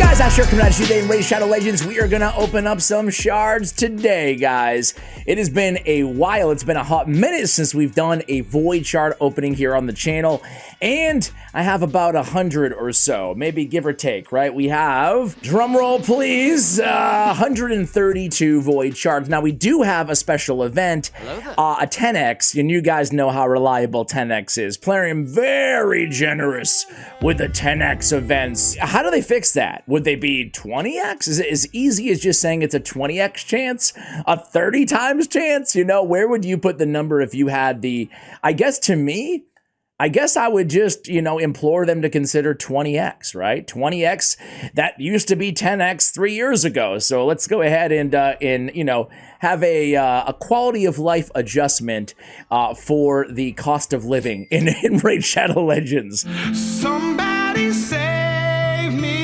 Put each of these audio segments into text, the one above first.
guys, Asher coming at you today in Raid Shadow Legends. We are going to open up some shards today, guys. It has been a while. It's been a hot minute since we've done a Void Shard opening here on the channel. And I have about 100 or so, maybe give or take, right? We have, drumroll please, 132 Void Shards. Now, we do have a special event, a 10x, and you guys know how reliable 10x is. Plarium, very generous with the 10x events. How do they fix that? Would they be 20x? Is it as easy as just saying it's a 20x chance? A 30 times chance? You know, where would you put the number if you had the, I guess to me, I guess I would just, you know, implore them to consider 20x, right? 20x, that used to be 10x 3 years ago. So let's go ahead and you know, have a quality of life adjustment for the cost of living in Raid Shadow Legends. Somebody save me.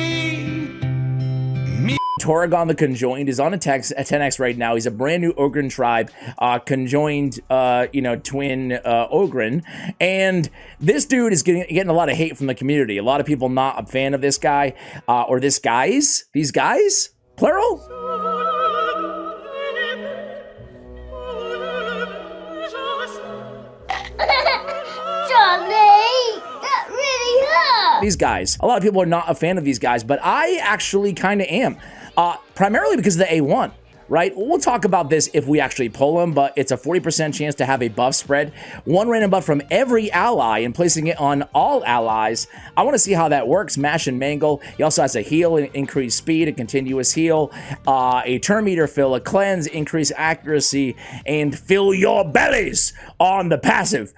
Torrigon the Conjoined is on a 10x right now. He's a brand new Ogren tribe, conjoined, you know, twin Ogren. And this dude is getting a lot of hate from the community. A lot of people not a fan of this guy, or this guys. These guys? Plural? These guys. A lot of people are not a fan of these guys, but I actually kind of am. Primarily because of the A1, right? We'll talk about this if we actually pull him, but it's a 40% chance to have a buff spread. One random buff from every ally and placing it on all allies. I want to see how that works. Mash and Mangle. He also has a heal, and increased speed, a continuous heal, a turn meter fill, a cleanse, increase accuracy, and fill your bellies on the passive.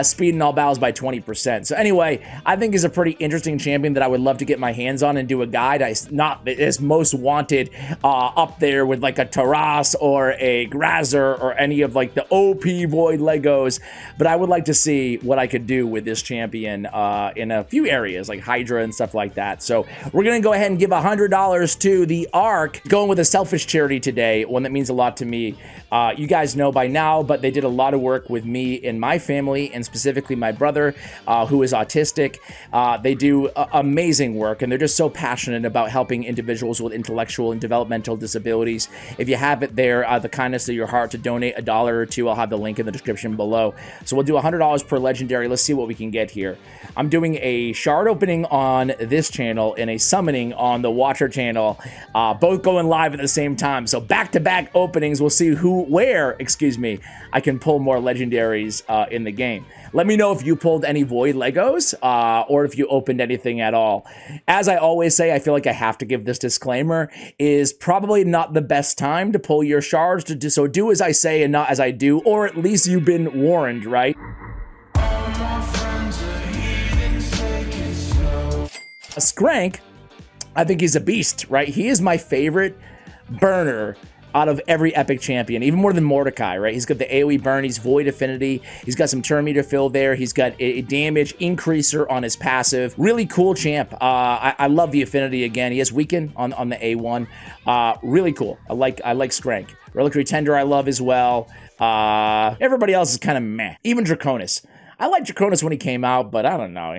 Speed in all battles by 20%. So anyway, I think is a pretty interesting champion that I would love to get my hands on and do a guide. Not as most wanted up there with like a Taras or a Grazer or any of like the OP Void Legos, but I would like to see what I could do with this champion in a few areas like Hydra and stuff like that. So we're gonna go ahead and give $100 to the Ark, going with a selfish charity today, one that means a lot to me. You guys know by now, but they did a lot of work with me and my family, and specifically my brother, who is autistic. They do amazing work, and they're just so passionate about helping individuals with intellectual and developmental disabilities. If you have it there, the kindness of your heart to donate $1 or $2, I'll have the link in the description below. So we'll do $100 per legendary. Let's see what we can get here. I'm doing a shard opening on this channel and a summoning on the Watcher channel, both going live at the same time. So back-to-back openings. We'll see where I can pull more legendaries in the game. Let me know if you pulled any Void Legos or if you opened anything at all. As I always say, I feel like I have to give this disclaimer, is probably not the best time to pull your shards, so do as I say and not as I do, or at least you've been warned, right? A Scank, I think he's a beast, right? He is my favorite burner out of every epic champion, even more than Mordecai, right? He's got the AoE burn, he's Void Affinity, he's got some turn meter fill there, he's got a damage increaser on his passive. Really cool champ. I love the affinity again. He has weaken on the A1. Really cool. I like Scank. Reliquary Tender I love as well. Everybody else is kind of meh. Even Draconis. I liked Draconis when he came out, but I don't know.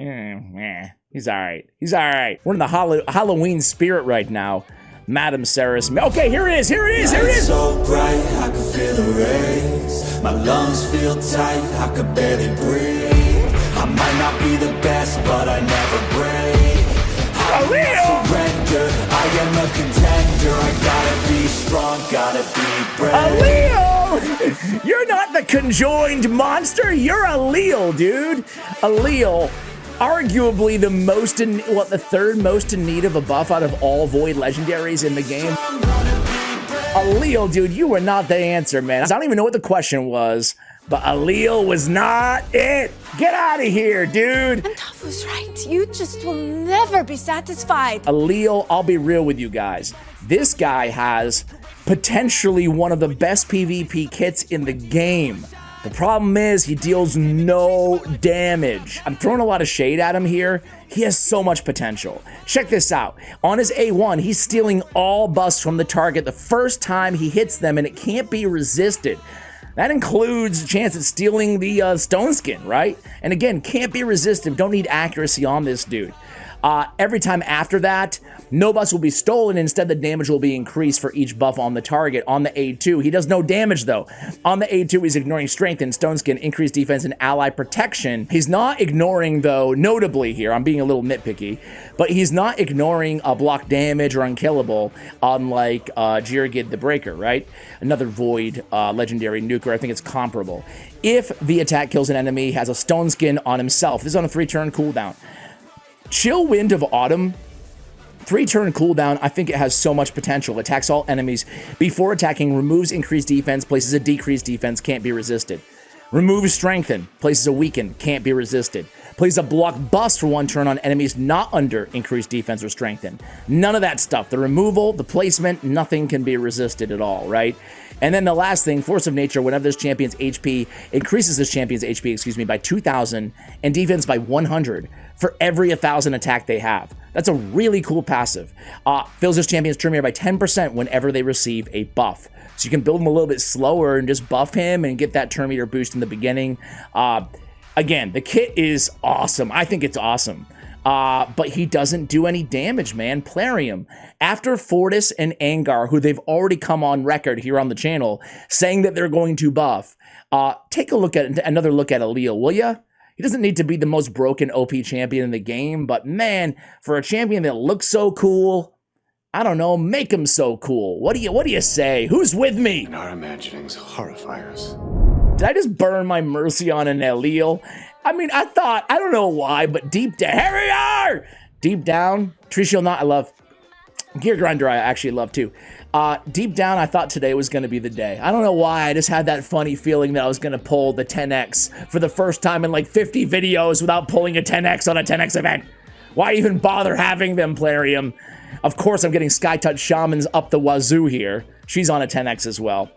He's all right. He's all right. We're in the Halloween spirit right now. Madam Saris. Okay, here it is. Here it is. Here it is. So bright, I can feel the rays. My lungs feel tight, I could barely breathe. I might not be the best, but I never break. I will surrender. I am a contender. I gotta be strong, gotta be brave. Allele! You're not the conjoined monster. You're Allele, dude. Allele. Arguably the most in, what, the third most in need of a buff out of all Void legendaries in the game. Allele, dude, you were not the answer, man. I don't even know what the question was, but Allele was not it. Get out of here, dude. And Tafu's right. You just will never be satisfied. Allele, I'll be real with you guys. This guy has potentially one of the best PvP kits in the game. The problem is he deals no damage. I'm throwing a lot of shade at him here. He has so much potential. Check this out. On his A1, he's stealing all buffs from the target the first time he hits them, and it can't be resisted. That includes a chance at stealing the stone skin, right? And again, can't be resisted. Don't need accuracy on this dude. Every time after that, no buffs will be stolen. Instead, the damage will be increased for each buff on the target. On the A2, he does no damage though. On the A2, he's ignoring strength and stone skin, increased defense and ally protection. He's not ignoring though, notably here, I'm being a little nitpicky, but he's not ignoring block damage or unkillable, unlike Jirgid the Breaker, right? Another Void legendary nuker. I think it's comparable. If the attack kills an enemy, he has a stone skin on himself. This is on a 3-turn cooldown. Chill Wind of Autumn, 3-turn cooldown. I think it has so much potential. Attacks all enemies before attacking, removes increased defense, places a decreased defense, can't be resisted. Removes strengthen, places a weaken, can't be resisted. Plays a block bust for 1 turn on enemies not under increased defense or strengthen. None of that stuff. The removal, the placement, nothing can be resisted at all, right? And then the last thing, Force of Nature, whenever this champion's HP, increases this champion's HP, excuse me, by 2,000 and defense by 100 for every 1,000 attack they have. That's a really cool passive. Fills this champion's turn meter by 10% whenever they receive a buff. So you can build him a little bit slower and just buff him and get that turn meter boost in the beginning. Again, the kit is awesome. I think it's awesome. But he doesn't do any damage, man. Plarium, after Fortis and Angar, who they've already come on record here on the channel, saying that they're going to buff, take a look at another look at Aleel, will ya? He doesn't need to be the most broken OP champion in the game, but man, for a champion that looks so cool, I don't know, make him so cool. What do you say? Who's with me? And our imaginings horrify us. Did I just burn my mercy on an Aleel? I mean, I don't know why, but deep down, Harrier! Deep down, Tree Shield Knot, I love. Gear Grinder, I actually love too. Deep down, I thought today was going to be the day. I don't know why, I just had that funny feeling that I was going to pull the 10x for the first time in like 50 videos without pulling a 10x on a 10x event. Why even bother having them, Plarium? Of course, I'm getting Skytouch Shamans up the wazoo here. She's on a 10x as well.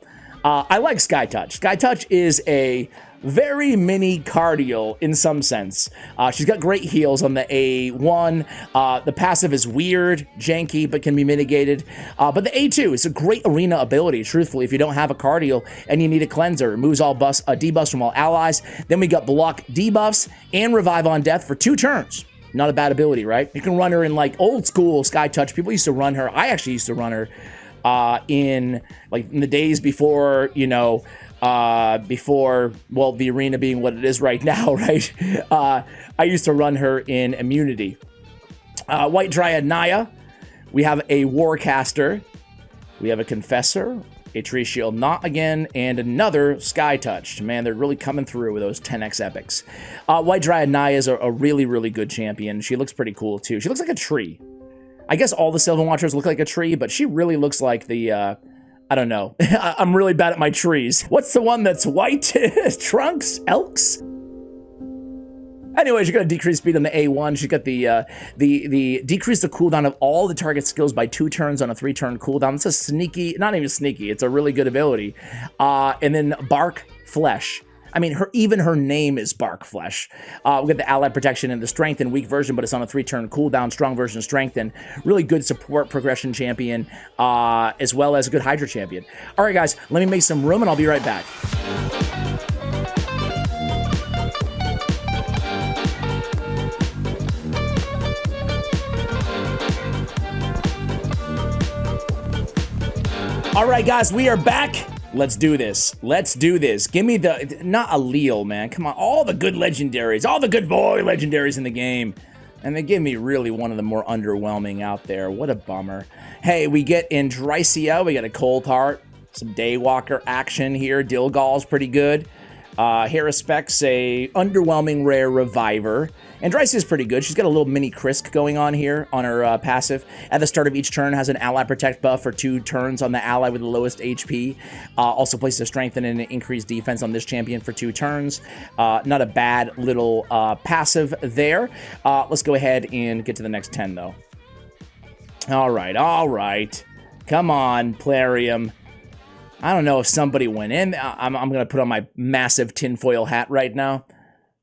I like Skytouch. Skytouch is a very mini cardial in some sense. She's got great heals on the A1. The passive is weird, janky, but can be mitigated. But the A2 is a great arena ability, truthfully, if you don't have a cardial and you need a cleanser. Removes all debuffs from all allies. Then we got block debuffs and revive on death for 2 turns. Not a bad ability, right? You can run her in like old school Skytouch. People used to run her. I actually used to run her in the days before, you know, well, the arena being what it is right now, right? I used to run her in Immunity. White Dryad Naya. We have a Warcaster. We have a Confessor, a Tree Shield Knot again, and another Skytouch. Man, they're really coming through with those 10x epics. White Dryad Naya is a really, really good champion. She looks pretty cool, too. She looks like a tree. I guess all the Sylvan Watchers look like a tree, but she really looks like the, I don't know. I'm really bad at my trees. What's the one that's white? Trunks? Elks? Anyway, she's got a decreased speed on the A1. She's got the decrease the cooldown of all the target skills by 2 turns on a 3-turn cooldown. It's a sneaky, not even sneaky, it's a really good ability. And then Bark Flesh. I mean, even her name is Bark Flesh. We got the Ally Protection and the Strength and Weak version, but it's on a 3-turn cooldown. Strong version Strength and really good support progression champion, as well as a good Hydra champion. All right, guys, let me make some room and I'll be right back. All right, guys, we are back. Let's do this. Let's do this. Give me the, not Aleel, man. Come on, all the good legendaries, all the good boy legendaries in the game. And they give me really one of the more underwhelming out there. What a bummer. Hey, we get Indrycia. We got a Cold Heart. Some Daywalker action here. Dilgal's pretty good. Harrispec's a underwhelming rare Reviver. Andrycia is pretty good. She's got a little mini Krisk going on here on her passive. At the start of each turn, has an ally protect buff for 2 turns on the ally with the lowest HP. Also places a strengthen and an increased defense on this champion for 2 turns. Not a bad little passive there. Let's go ahead and get to the next 10, though. All right. Come on, Plarium. I don't know if somebody went in. I'm going to put on my massive tinfoil hat right now.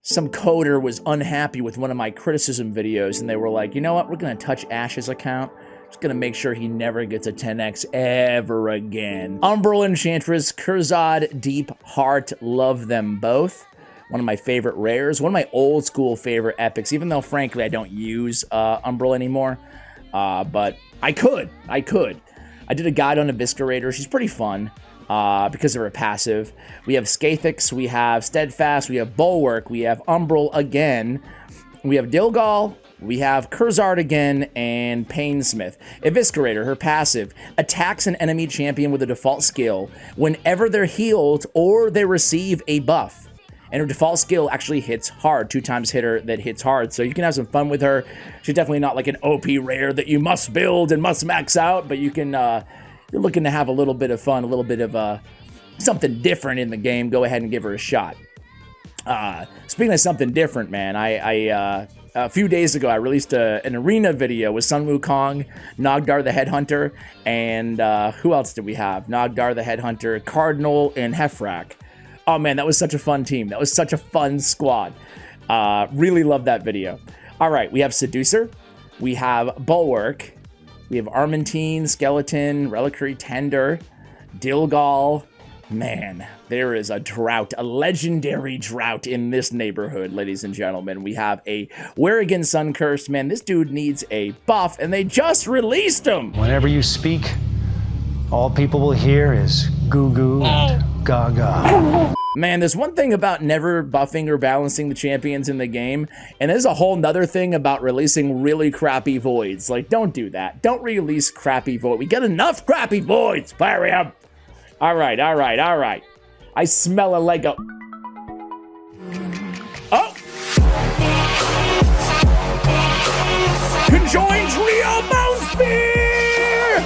Some coder was unhappy with one of my criticism videos, and they were like, you know what? We're going to touch Ash's account. Just going to make sure he never gets a 10x ever again. Umbral Enchantress, Kurzad, Deep Heart, love them both. one of my favorite rares, one of my old school favorite epics, even though frankly I don't use Umbral anymore, but I could. I did a guide on Eviscerator. She's pretty fun because of her passive. We have Scathix, we have Steadfast, we have Bulwark, we have Umbral again, we have Dilgal, we have Curzard again, and Painsmith. Eviscerator, her passive, attacks an enemy champion with a default skill whenever they're healed or they receive a buff. And her default skill actually hits hard, 2x hitter that hits hard. So you can have some fun with her. She's definitely not like an OP rare that you must build and must max out, but you can, you're looking to have a little bit of fun, a little bit of something different in the game, go ahead and give her a shot. Speaking of something different, man, a few days ago, I released an arena video with Sun Wukong, Nogdar the Headhunter, and who else did we have? Nogdar the Headhunter, Cardinal, and Hefrak. Oh man, that was such a fun team. That was such a fun squad. Really love that video. All right, we have Seducer, we have Bulwark, we have Armentine, Skeleton, Reliquary Tender, Dilgal. Man, there is a drought, a legendary drought in this neighborhood, ladies and gentlemen. We have a Wean Sun Cursed. Man, this dude needs a buff, and they just released him. Whenever you speak, all people will hear is goo goo and gaga. Man, there's one thing about never buffing or balancing the champions in the game, and there's a whole nother thing about releasing really crappy voids. Like, don't do that. Don't release crappy void. We get enough crappy voids, Plarium. All right. I smell a Lego. Oh! Conjoined Rio Bone Spear!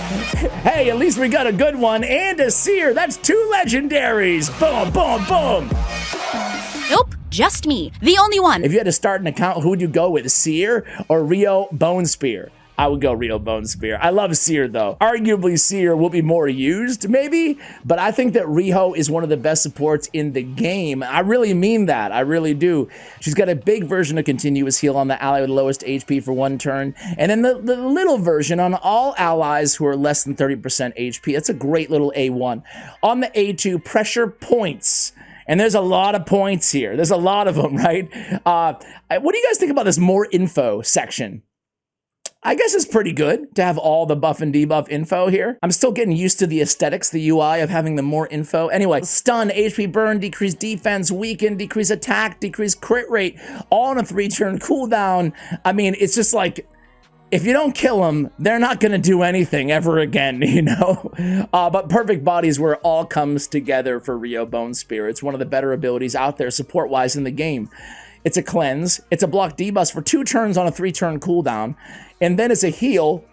Hey, at least we got a good one and a seer. That's 2 legendaries. Boom, boom, boom. Nope, just me. The only one. If you had to start an account, who would you go with? Seer or Rio Bone Spear? I would go Rio Bone Spear. I love Seer though. Arguably Seer will be more used maybe, but I think that Rio is one of the best supports in the game. I really mean that. I really do. She's got a big version of continuous heal on the ally with the lowest HP for 1 turn, and then the little version on all allies who are less than 30% HP. That's a great little A1. On the A2, pressure points. And there's a lot of points here. There's a lot of them, right? What do you guys think about this more info section? I guess it's pretty good to have all the buff and debuff info here. I'm still getting used to the aesthetics, the UI of having the more info. Anyway, stun, HP burn, decrease defense, weaken, decrease attack, decrease crit rate, all on a 3-turn cooldown. I mean, it's just like, if you don't kill them, they're not going to do anything ever again, you know? But perfect body is where it all comes together for Rio Bone Spear. It's one of the better abilities out there support-wise in the game. It's a cleanse, it's a block debuff for 2 turns on a 3-turn cooldown, and then it's a heal,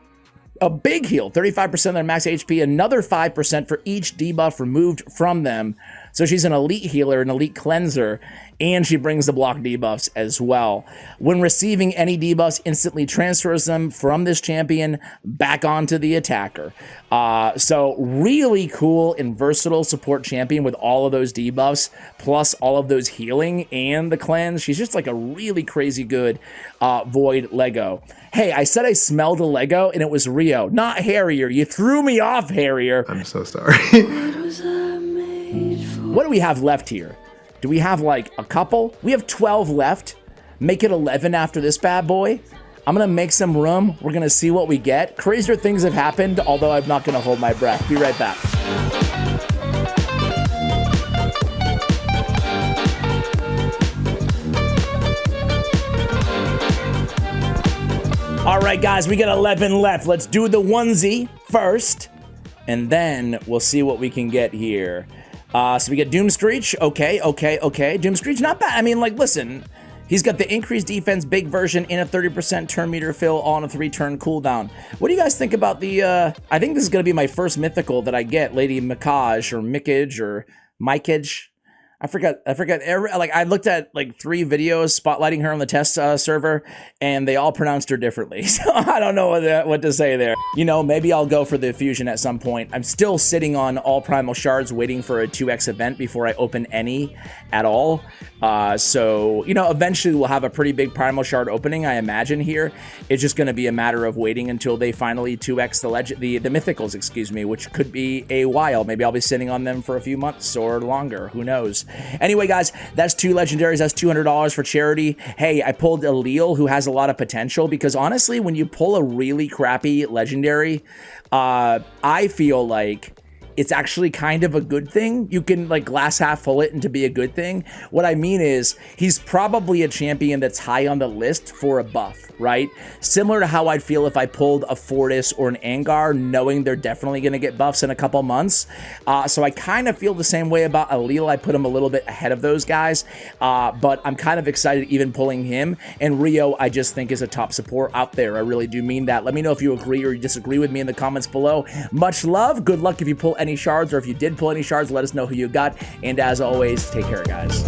a big heal, 35% of their max HP, another 5% for each debuff removed from them. So she's an elite healer, an elite cleanser, and she brings the block debuffs as well. When receiving any debuffs, instantly transfers them from this champion back onto the attacker. So really cool and versatile support champion with all of those debuffs, plus all of those healing and the cleanse. She's just like a really crazy good Void Lego. Hey, I said I smelled a Lego, and it was Rio, not Harrier. You threw me off, Harrier. I'm so sorry. What do we have left here? Do we have like a couple? We have 12 left. Make it 11 after this bad boy. I'm gonna make some room. We're gonna see what we get. Crazier things have happened, although I'm not gonna hold my breath. Be right back. All right, guys, we got 11 left. Let's do the onesie first, and then we'll see what we can get here. So we get Doomscreech. Okay. Doomscreech, not bad. I mean, like, listen, he's got the increased defense, big version, in a 30% turn meter fill on a 3-turn cooldown. What do you guys think about the, I think this is going to be my first mythical that I get, Lady Mikaj or Mikage or Mikage. I forgot. Like, I looked at like 3 videos spotlighting her on the test server, and they all pronounced her differently. So I don't know what to say there. You know, maybe I'll go for the fusion at some point. I'm still sitting on all primal shards, waiting for a 2x event before I open any at all. So, you know, eventually we'll have a pretty big primal shard opening, I imagine here. It's just going to be a matter of waiting until they finally 2x the mythicals, excuse me, which could be a while. Maybe I'll be sitting on them for a few months or longer. Who knows? Anyway, guys, that's 2 legendaries. That's $200 for charity. Hey, I pulled Aleel, who has a lot of potential, because honestly, when you pull a really crappy legendary, I feel like it's actually kind of a good thing. You can like glass half full it into be a good thing. What I mean is he's probably a champion that's high on the list for a buff, right? Similar to how I'd feel if I pulled a Fortis or an Angar, knowing they're definitely going to get buffs in a couple months. So I kind of feel the same way about Aleel. I put him a little bit ahead of those guys, but I'm kind of excited even pulling him. And Rio, I just think is a top support out there. I really do mean that. Let me know if you agree or you disagree with me in the comments below. Much love. Good luck if you pull any shards, or if you did pull any shards, let us know who you got. And as always, take care, guys.